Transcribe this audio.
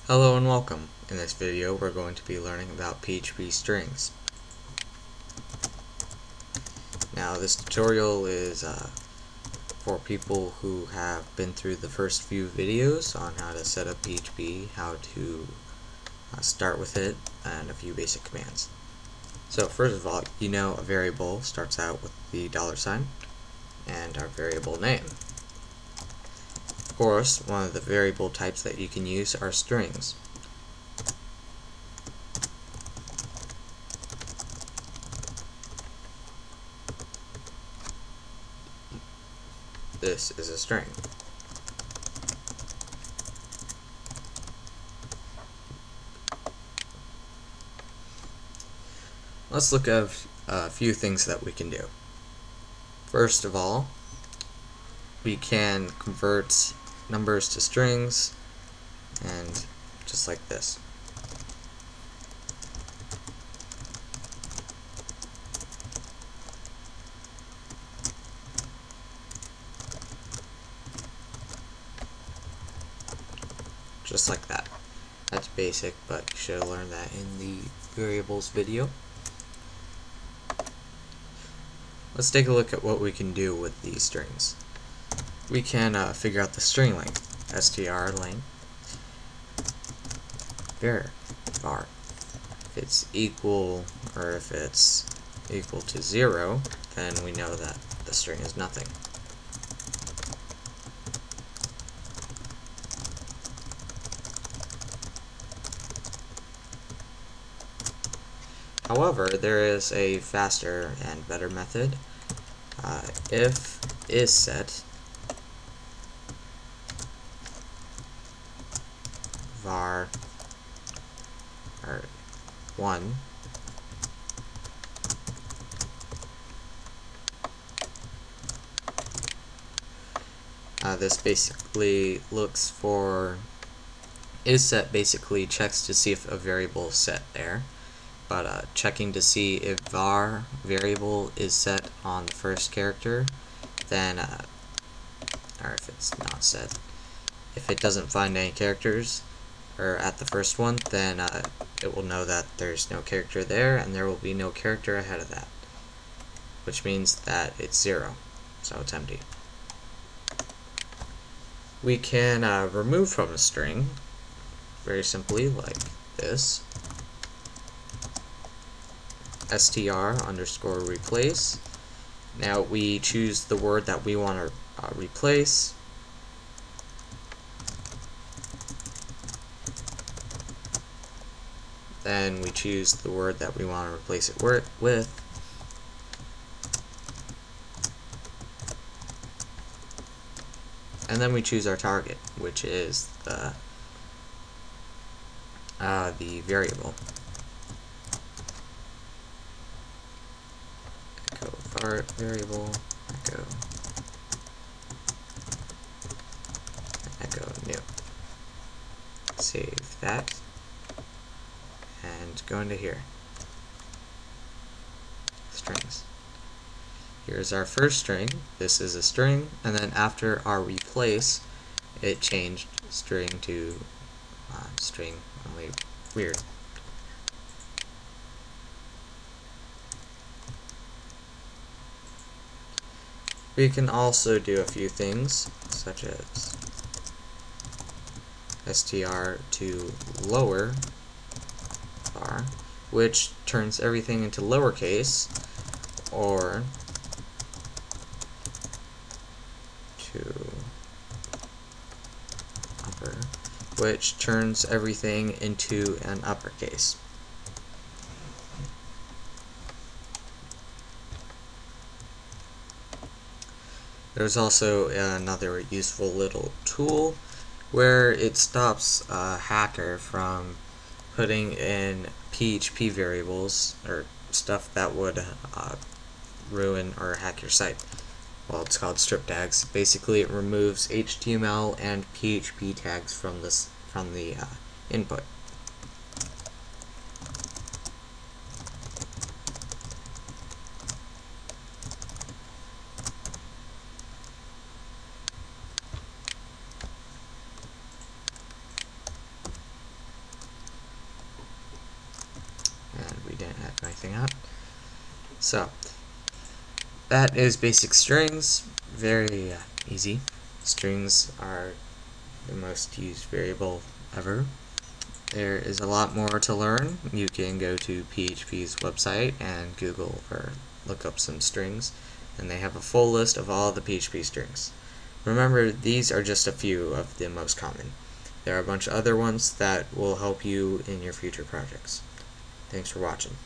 Hello and welcome. In this video we're going to be learning about PHP Strings. Now this tutorial is for people who have been through the first few videos on how to set up PHP, how to start with it, and a few basic commands. So first of all, you know a variable starts out with the $sign and our variable name. Of course, one of the variable types that you can use are strings. This is a string. Let's look at a few things that we can do. First of all, we can convert numbers to strings, and just like this. Just like that. That's basic, but you should have learned that in the variables video. Let's take a look at what we can do with these strings. We can figure out the string length, str length, var. If it's equal, or if it's equal to 0, then we know that the string is nothing. However, there is a faster and better method. If is set var 1 this basically looks for isSet basically checks to see if a variable is set there, but checking to see if var variable is set on the first character, then or if it's not set. If it doesn't find any characters or at the first one, then it will know that there's no character there, and there will be no character ahead of that, which means that it's 0, so it's empty. We can remove from a string very simply like this. str_replace. Now we choose the word that we want to replace. Then we choose the word that we want to replace it with. And then we choose our target, which is the variable. Echo var variable, echo new. Save that, and go into here. Strings. Here's our first string. This is a string, and then after our replace, it changed string to string, only weird. We can also do a few things, such as str to lower var, which turns everything into lowercase, or to upper, which turns everything into an uppercase. There's also another useful little tool where it stops a hacker from putting in PHP variables or stuff that would ruin or hack your site. Well, it's called strip tags. Basically, it removes HTML and PHP tags from the input. my thing out. So that is basic strings. Very easy. Strings are the most used variable ever. There is a lot more to learn. You can go to PHP's website and Google or look up some strings, and they have a full list of all the PHP strings. Remember, these are just a few of the most common. There are a bunch of other ones that will help you in your future projects. Thanks for watching.